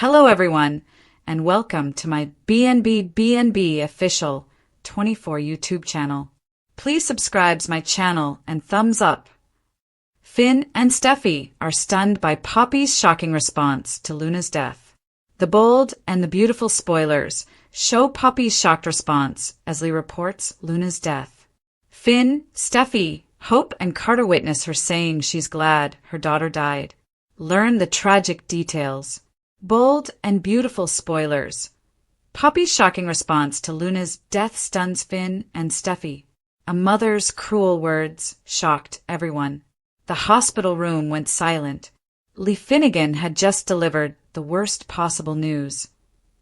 Hello everyone, and welcome to my BNB official 24 YouTube channel. Please subscribe to my channel and thumbs up. Finn and Steffy are stunned by Poppy's shocking response to Luna's death. The bold and the beautiful spoilers show Poppy's shocked response as Lee reports Luna's death. Finn, Steffy, Hope, and Carter witness her saying she's glad her daughter died. Learn the tragic details. Bold and beautiful spoilers. Poppy's shocking response to Luna's death stuns Finn and Steffy. A mother's cruel words shocked everyone. The hospital room went silent. Lee Finnegan had just delivered the worst possible news.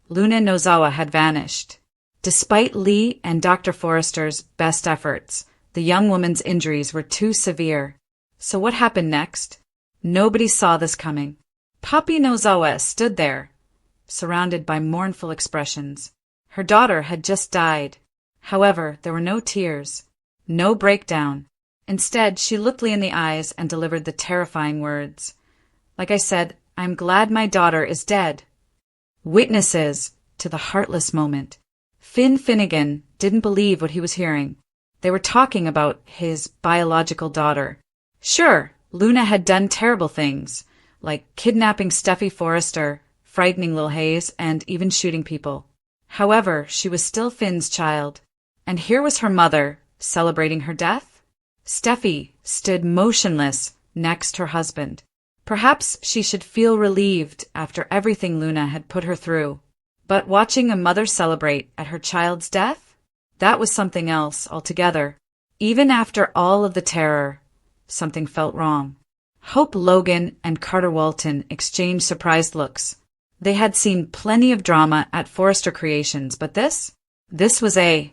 Luna Nozawa had vanished. Despite Lee and Dr. Forrester's best efforts, the young woman's injuries were too severe. So what happened next? Nobody saw this coming. Poppy Nozawa stood there, surrounded by mournful expressions. Her daughter had just died. However, there were no tears, no breakdown. Instead, she looked Lee in the eyes and delivered the terrifying words. Like I said, I'm glad my daughter is dead. Witnesses to the Heartless moment. Finn Finnegan didn't believe what he was hearing. They were talking about his biological daughter. Sure, Luna had done terrible things, like kidnapping Steffy Forrester, frightening Lil Hayes, and even shooting people. However, she was still Finn's child. And here was her mother, celebrating her death? Steffy stood motionless next her husband. Perhaps she should feel relieved after everything Luna had put her through. But watching a mother celebrate at her child's death? That was something else altogether. Even after all of the terror, something felt wrong. Hope Logan and Carter Walton exchanged surprised looks. They had seen plenty of drama at Forrester Creations, but this was a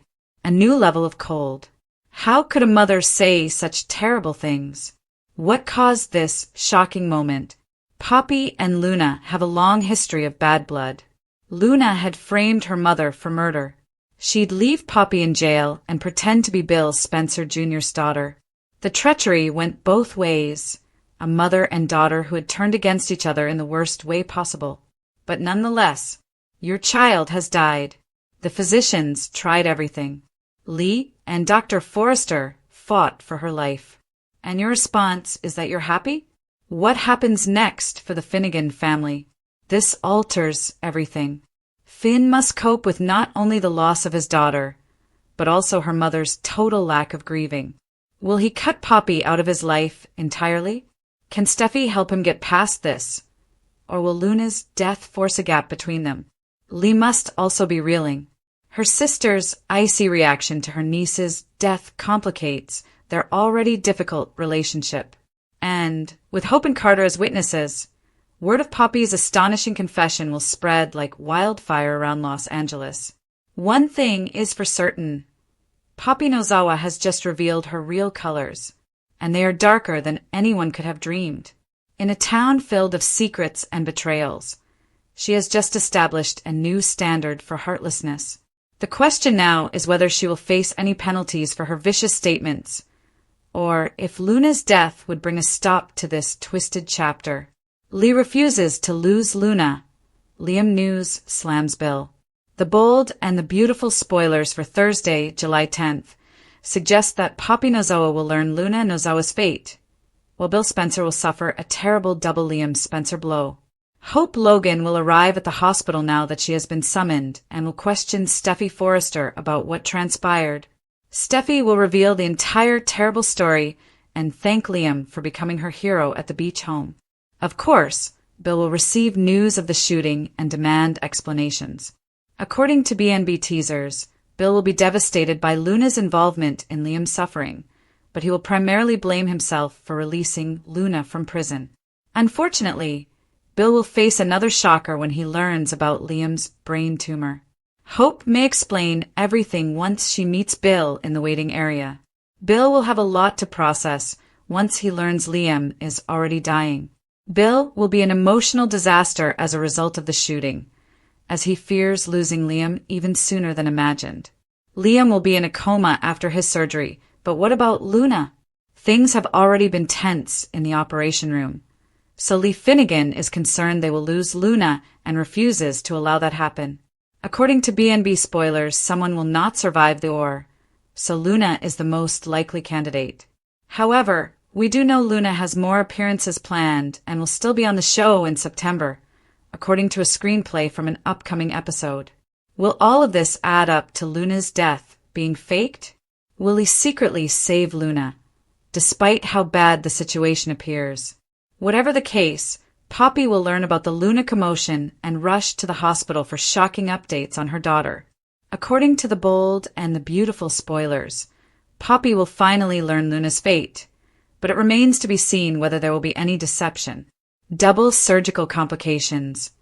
new level of cold. How could a mother say such terrible things? What caused this shocking moment? Poppy and Luna have a long history of bad blood. Luna had framed her mother for murder. She'd leave Poppy in jail and pretend to be Bill Spencer Jr.'s daughter. The treachery went both ways. A mother and daughter who had turned against each other in the worst way possible. But nonetheless, your child has died. The physicians tried everything. Lee and Dr. Forrester fought for her life. And your response is that you're happy? What happens next for the Finnegan family? This alters everything. Finn must cope with not only the loss of his daughter, but also her mother's total lack of grieving. Will he cut Poppy out of his life entirely? Can Steffy help him get past this? Or will Luna's death force a gap between them? Lee must also be reeling. Her sister's icy reaction to her niece's death complicates their already difficult relationship. And, with Hope and Carter as witnesses, word of Poppy's astonishing confession will spread like wildfire around Los Angeles. One thing is for certain. Poppy Nozawa has just revealed her real colors, and they are darker than anyone could have dreamed. In a town filled of secrets and betrayals, she has just established a new standard for heartlessness. The question now is whether she will face any penalties for her vicious statements, or if Luna's death would bring a stop to this twisted chapter. Lee refuses to lose Luna. Liam News slams Bill. The bold and the beautiful spoilers for Thursday, July 10th, suggest that Poppy Nozawa will learn Luna Nozawa's fate, while Bill Spencer will suffer a terrible double Liam Spencer blow. Hope Logan will arrive at the hospital now that she has been summoned and will question Steffy Forrester about what transpired. Steffy will reveal the entire terrible story and thank Liam for becoming her hero at the beach home. Of course, Bill will receive news of the shooting and demand explanations. According to BNB teasers, Bill will be devastated by Luna's involvement in Liam's suffering, but he will primarily blame himself for releasing Luna from prison. Unfortunately, Bill will face another shocker when he learns about Liam's brain tumor. Hope may explain everything once she meets Bill in the waiting area. Bill will have a lot to process once he learns Liam is already dying. Bill will be an emotional disaster as a result of the shooting, as he fears losing Liam even sooner than imagined. Liam will be in a coma after his surgery, but what about Luna? Things have already been tense in the operation room. so Lee Finnegan is concerned they will lose Luna and refuses to allow that happen. According to B&B spoilers, someone will not survive the war, so Luna is the most likely candidate. However, we do know Luna has more appearances planned and will still be on the show in September, according to a screenplay from an upcoming episode. Will all of this add up to Luna's death being faked? Will he secretly save Luna, despite how bad the situation appears? Whatever the case, Poppy will learn about the Luna commotion and rush to the hospital for shocking updates on her daughter. According to the bold and the beautiful spoilers, Poppy will finally learn Luna's fate, but it remains to be seen whether there will be any deception. Double surgical complications.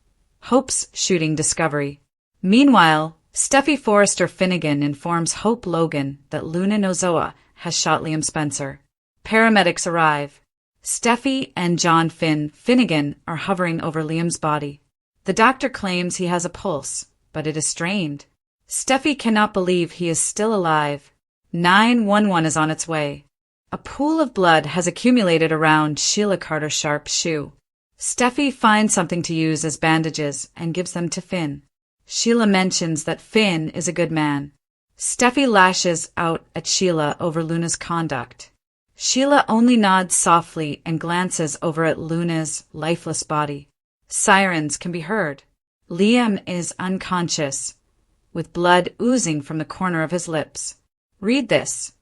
Hope's shooting discovery. Meanwhile, Steffy Forrester Finnegan informs Hope Logan that Luna Nozoa has shot Liam Spencer. Paramedics arrive. Steffy and John Finnegan are hovering over Liam's body. The doctor claims he has a pulse, but it is strained. Steffy cannot believe he is still alive. 911 is on its way. A pool of blood has accumulated around Sheila Carter Sharp's shoe. Steffy finds something to use as bandages and gives them to Finn. Sheila mentions that Finn is a good man. Steffy lashes out at Sheila over Luna's conduct. Sheila only nods softly and glances over at Luna's lifeless body. Sirens can be heard. Liam is unconscious, with blood oozing from the corner of his lips. Read this.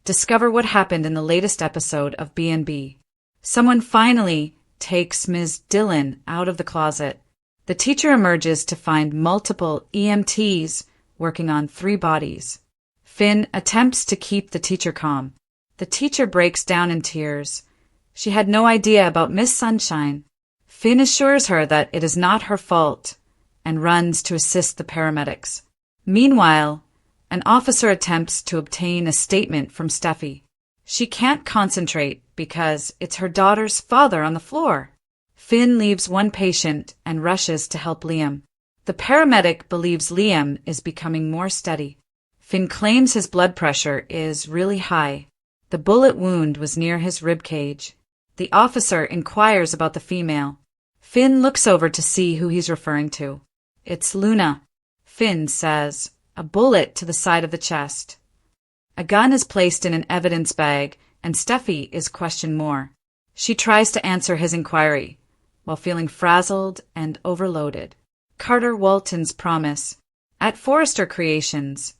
Discover what happened in the latest episode of B&B. Someone finally takes Ms. Dillon out of the closet. The teacher emerges to find multiple EMTs working on 3 bodies. Finn attempts to keep the teacher calm. The teacher breaks down in tears. She had no idea about Miss Sunshine. Finn assures her that it is not her fault and runs to assist the paramedics. Meanwhile, an officer attempts to obtain a statement from Steffy. She can't concentrate because it's her daughter's father on the floor. Finn leaves one patient and rushes to help Liam. The paramedic believes Liam is becoming more steady. Finn claims his blood pressure is really high. The bullet wound was near his rib cage. The officer inquires about the female. Finn looks over to see who he's referring to. It's Luna. Finn says, a bullet to the side of the chest. A gun is placed in an evidence bag, and Steffy is questioned more. She tries to answer his inquiry, while feeling frazzled and overloaded. Carter Walton's promise. At Forrester Creations,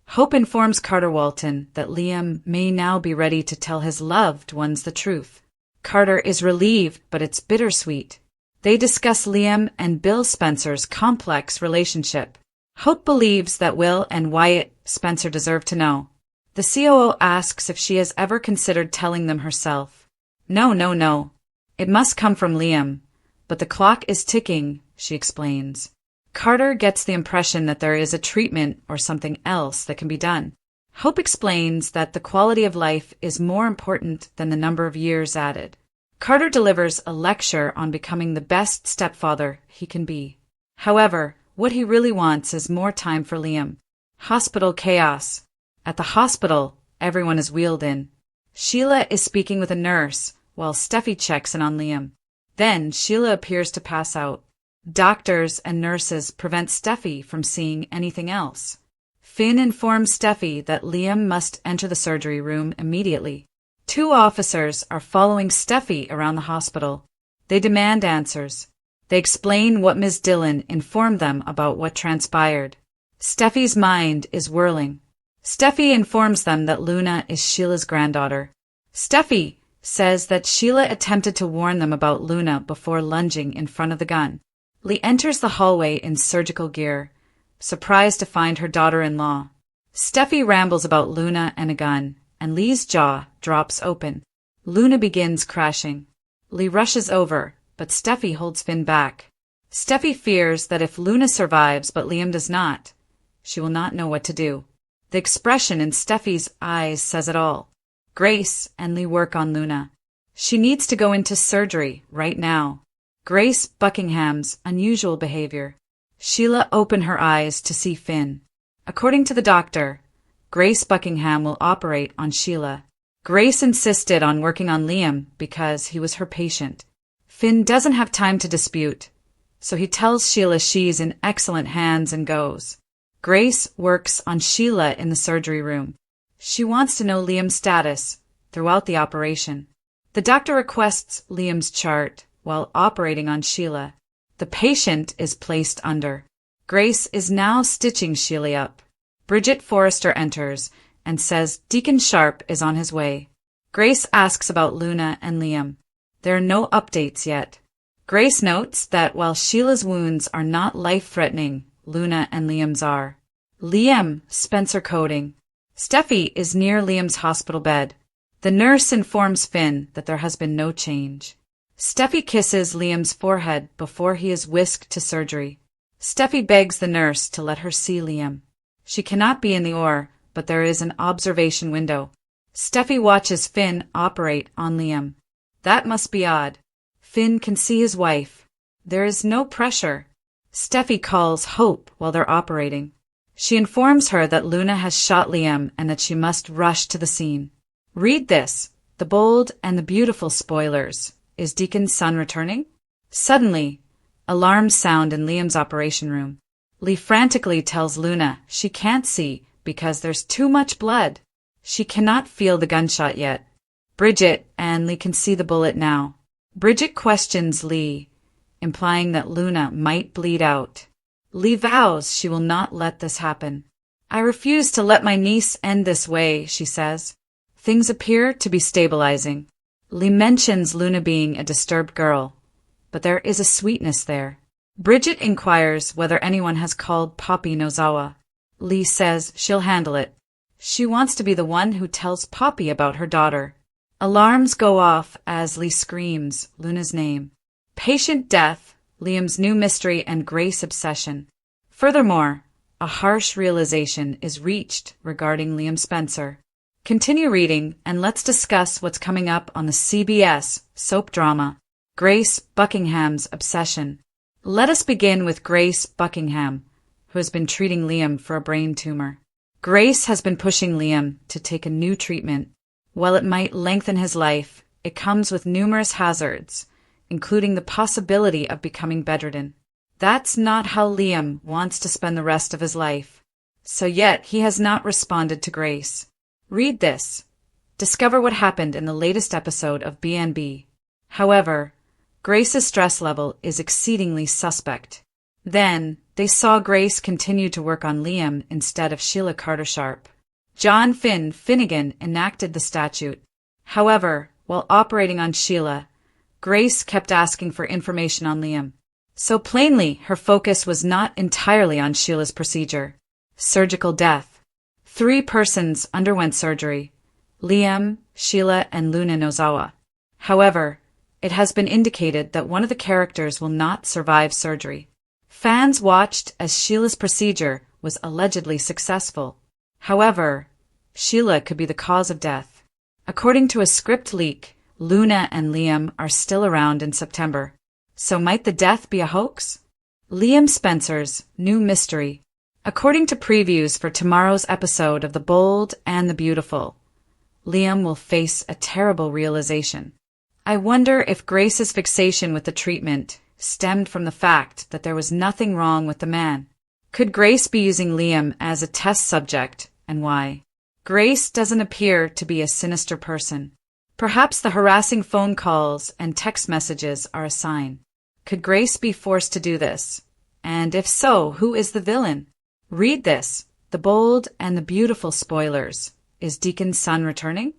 Hope informs Carter Walton that Liam may now be ready to tell his loved ones the truth. Carter is relieved, but it's bittersweet. They discuss Liam and Bill Spencer's complex relationship. Hope believes that Will and Wyatt Spencer deserve to know. The COO asks if she has ever considered telling them herself. No. It must come from Liam. But the clock is ticking, she explains. Carter gets the impression that there is a treatment or something else that can be done. Hope explains that the quality of life is more important than the number of years added. Carter delivers a lecture on becoming the best stepfather he can be. However, what he really wants is more time for Liam. Hospital chaos. At the hospital, everyone is wheeled in. Sheila is speaking with a nurse while Steffy checks in on Liam. Then Sheila appears to pass out. Doctors and nurses prevent Steffy from seeing anything else. Finn informs Steffy that Liam must enter the surgery room immediately. 2 officers are following Steffy around the hospital. They demand answers. They explain what Ms. Dillon informed them about what transpired. Steffy's mind is whirling. Steffy informs them that Luna is Sheila's granddaughter. Steffy says that Sheila attempted to warn them about Luna before lunging in front of the gun. Lee enters the hallway in surgical gear, surprised to find her daughter-in-law. Steffy rambles about Luna and a gun, and Lee's jaw drops open. Luna begins crashing. Lee rushes over, but Steffy holds Finn back. Steffy fears that if Luna survives but Liam does not, she will not know what to do. The expression in Steffy's eyes says it all. Grace and Lee work on Luna. She needs to go into surgery right now. Grace Buckingham's unusual behavior. Sheila opened her eyes to see Finn. According to the doctor, Grace Buckingham will operate on Sheila. Grace insisted on working on Liam because he was her patient. Finn doesn't have time to dispute, so he tells Sheila she's in excellent hands and goes. Grace works on Sheila in the surgery room. She wants to know Liam's status throughout the operation. The doctor requests Liam's chart while operating on Sheila. The patient is placed under. Grace is now stitching Sheila up. Bridget Forrester enters and says Deacon Sharp is on his way. Grace asks about Luna and Liam. There are no updates yet. Grace notes that while Sheila's wounds are not life-threatening, Luna and Liam's are. Liam, Spencer coding. Steffy is near Liam's hospital bed. The nurse informs Finn that there has been no change. Steffy kisses Liam's forehead before he is whisked to surgery. Steffy begs the nurse to let her see Liam. She cannot be in the OR, but there is an observation window. Steffy watches Finn operate on Liam. That must be odd. Finn can see his wife. There is no pressure. Steffy calls Hope while they're operating. She informs her that Luna has shot Liam and that she must rush to the scene. Read this. The bold and the beautiful spoilers. Is Deacon's son returning? Suddenly, alarms sound in Liam's operation room. Lee frantically tells Luna she can't see because there's too much blood. She cannot feel the gunshot yet. Bridget and Lee can see the bullet now. Bridget questions Lee, implying that Luna might bleed out. Lee vows she will not let this happen. I refuse to let my niece end this way, she says. Things appear to be stabilizing. Lee mentions Luna being a disturbed girl, but there is a sweetness there. Bridget inquires whether anyone has called Poppy Nozawa. Lee says she'll handle it. She wants to be the one who tells Poppy about her daughter. Alarms go off as Lee screams Luna's name. Patient death, Liam's new mystery and Grace obsession. Furthermore, a harsh realization is reached regarding Liam Spencer. Continue reading and let's discuss what's coming up on the CBS soap drama, Grace Buckingham's Obsession. Let us begin with Grace Buckingham, who has been treating Liam for a brain tumor. Grace has been pushing Liam to take a new treatment. While it might lengthen his life, it comes with numerous hazards, including the possibility of becoming bedridden. That's not how Liam wants to spend the rest of his life. So yet he has not responded to Grace. Read this. Discover what happened in the latest episode of BNB. However, Grace's stress level is exceedingly suspect. Then, they saw Grace continue to work on Liam instead of Sheila Carter Sharp. John Finnegan enacted the statute. However, while operating on Sheila, Grace kept asking for information on Liam. So plainly, her focus was not entirely on Sheila's procedure. Surgical death. 3 persons underwent surgery: Liam, Sheila, and Luna Nozawa. However, it has been indicated that one of the characters will not survive surgery. Fans watched as Sheila's procedure was allegedly successful. However, Sheila could be the cause of death. According to a script leak, Luna and Liam are still around in September. So might the death be a hoax? Liam Spencer's new mystery. According to previews for tomorrow's episode of The Bold and the Beautiful, Liam will face a terrible realization. I wonder if Grace's fixation with the treatment stemmed from the fact that there was nothing wrong with the man. Could Grace be using Liam as a test subject, and why? Grace doesn't appear to be a sinister person. Perhaps the harassing phone calls and text messages are a sign. Could Grace be forced to do this? And if so, who is the villain? Read this. The Bold and the Beautiful spoilers. Is Deacon's son returning?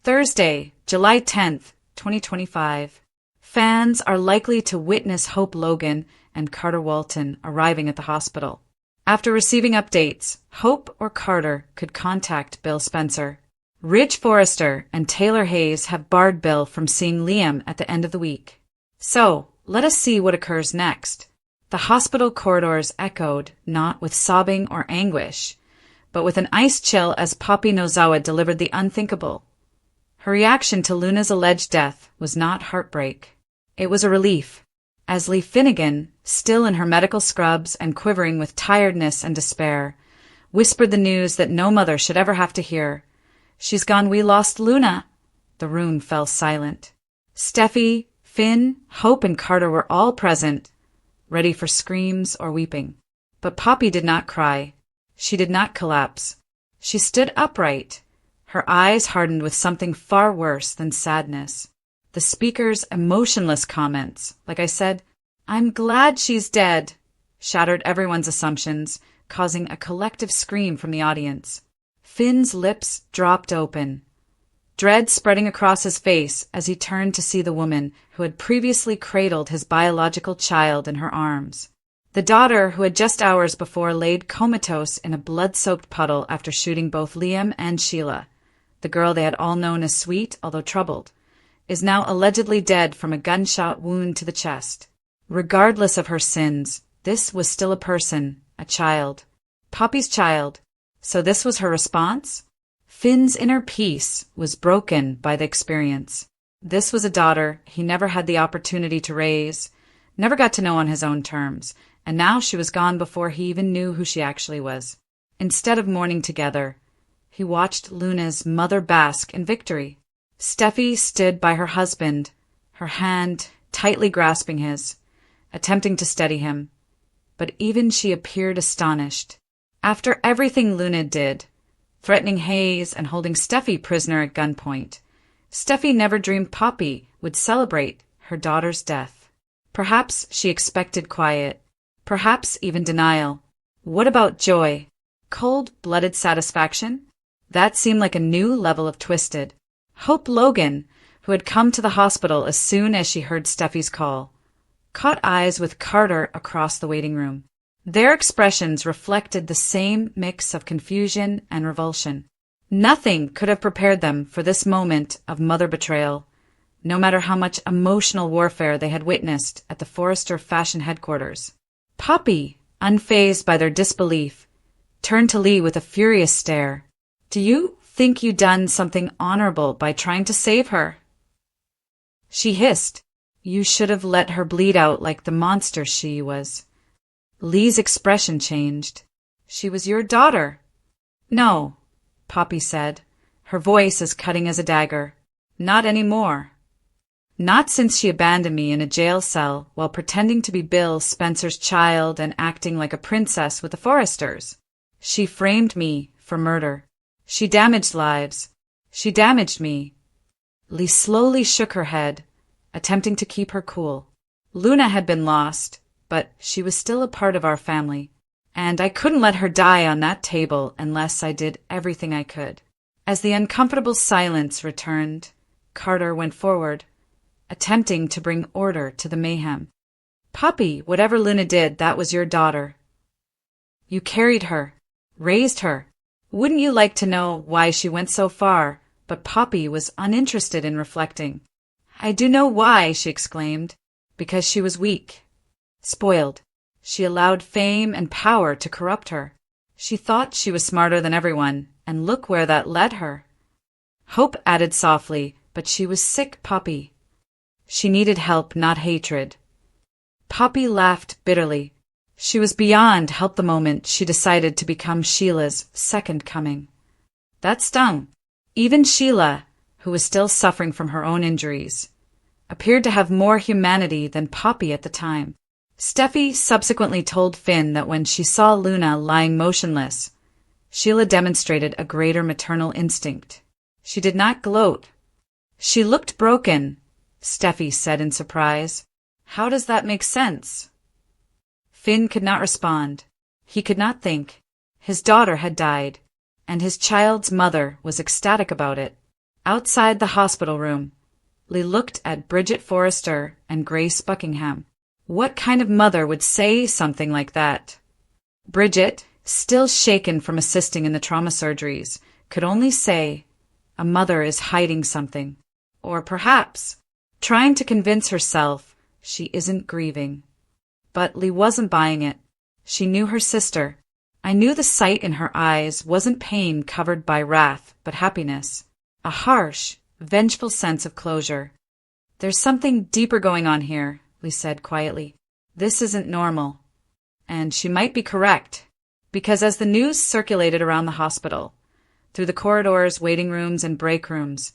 Thursday, July 10th, 2025. Fans are likely to witness Hope Logan and Carter Walton arriving at the hospital. After receiving updates, Hope or Carter could contact Bill Spencer. Ridge Forrester and Taylor Hayes have barred Bill from seeing Liam at the end of the week. So, let us see what occurs next. The hospital corridors echoed, not with sobbing or anguish, but with an ice chill as Poppy Nozawa delivered the unthinkable. Her reaction to Luna's alleged death was not heartbreak. It was a relief. As Lee Finnegan, still in her medical scrubs and quivering with tiredness and despair, whispered the news that no mother should ever have to hear, "She's gone, we lost Luna," the room fell silent. Steffy, Finn, Hope, and Carter were all present, ready for screams or weeping. But Poppy did not cry. She did not collapse. She stood upright, her eyes hardened with something far worse than sadness. The speaker's emotionless comments, like I said, "I'm glad she's dead," shattered everyone's assumptions, causing a collective scream from the audience. Finn's lips dropped open, dread spreading across his face as he turned to see the woman who had previously cradled his biological child in her arms. The daughter who had just hours before laid comatose in a blood-soaked puddle after shooting both Liam and Sheila, the girl they had all known as sweet, although troubled, is now allegedly dead from a gunshot wound to the chest. Regardless of her sins, this was still a person, a child. Poppy's child. So this was her response? Finn's inner peace was broken by the experience. This was a daughter he never had the opportunity to raise, never got to know on his own terms, and now she was gone before he even knew who she actually was. Instead of mourning together, he watched Luna's mother bask in victory. Steffy stood by her husband, her hand tightly grasping his, attempting to steady him. But even she appeared astonished. After everything Luna did, threatening Hayes and holding Steffy prisoner at gunpoint, Steffy never dreamed Poppy would celebrate her daughter's death. Perhaps she expected quiet, perhaps even denial. What about joy? Cold-blooded satisfaction? That seemed like a new level of twisted. Hope Logan, who had come to the hospital as soon as she heard Steffy's call, caught eyes with Carter across the waiting room. Their expressions reflected the same mix of confusion and revulsion. Nothing could have prepared them for this moment of mother betrayal, no matter how much emotional warfare they had witnessed at the Forrester fashion headquarters. Poppy, unfazed by their disbelief, turned to Lee with a furious stare. "Do you think you done something honorable by trying to save her?" She hissed. "You should have let her bleed out like the monster she was." Lee's expression changed. "She was your daughter." "No," Poppy said, her voice as cutting as a dagger. "Not anymore. Not since she abandoned me in a jail cell while pretending to be Bill Spencer's child and acting like a princess with the Forresters. She framed me for murder. She damaged lives. She damaged me." Lee slowly shook her head, attempting to keep her cool. "Luna had been lost, but she was still a part of our family, and I couldn't let her die on that table unless I did everything I could." As the uncomfortable silence returned, Carter went forward, attempting to bring order to the mayhem. "Poppy, whatever Luna did, that was your daughter. You carried her, raised her. Wouldn't you like to know why she went so far?" But Poppy was uninterested in reflecting. "I do know why," she exclaimed. "Because she was weak. Spoiled. She allowed fame and power to corrupt her. She thought she was smarter than everyone, and look where that led her." Hope added softly, "But she was sick, Poppy. She needed help, not hatred." Poppy laughed bitterly. She was beyond help the moment she decided to become Sheila's second coming. That stung. Even Sheila, who was still suffering from her own injuries, appeared to have more humanity than Poppy at the time. Steffi subsequently told Finn that when she saw Luna lying motionless, Sheila demonstrated a greater maternal instinct. She did not gloat. "She looked broken," Steffi said in surprise. "How does that make sense?" Finn could not respond. He could not think. His daughter had died, and his child's mother was ecstatic about it. Outside the hospital room, Lee looked at Bridget Forrester and Grace Buckingham. What kind of mother would say something like that? Bridget, still shaken from assisting in the trauma surgeries, could only say, "A mother is hiding something." Or perhaps, trying to convince herself she isn't grieving. But Lee wasn't buying it. She knew her sister. I knew the sight in her eyes wasn't pain covered by wrath, but happiness. A harsh, vengeful sense of closure. "There's something deeper going on here," Lee said quietly. "This isn't normal." And she might be correct, because as the news circulated around the hospital, through the corridors, waiting rooms, and break rooms,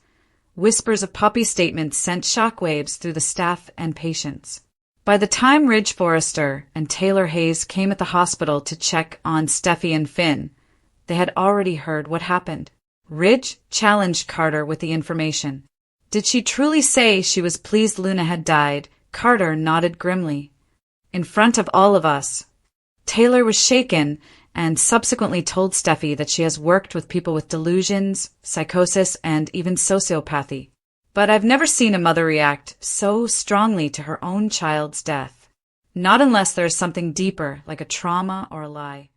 Whispers of puppy statements sent shockwaves through the staff and patients. By the time Ridge Forrester and Taylor Hayes came at the hospital to check on Steffy and Finn, they had already heard what happened. Ridge challenged Carter with the information. Did she truly say she was pleased Luna had died? Carter nodded grimly. In front of all of us. Taylor was shaken and subsequently told Steffy that she has worked with people with delusions, psychosis, and even sociopathy. But I've never seen a mother react so strongly to her own child's death. Not unless there is something deeper, like a trauma or a lie.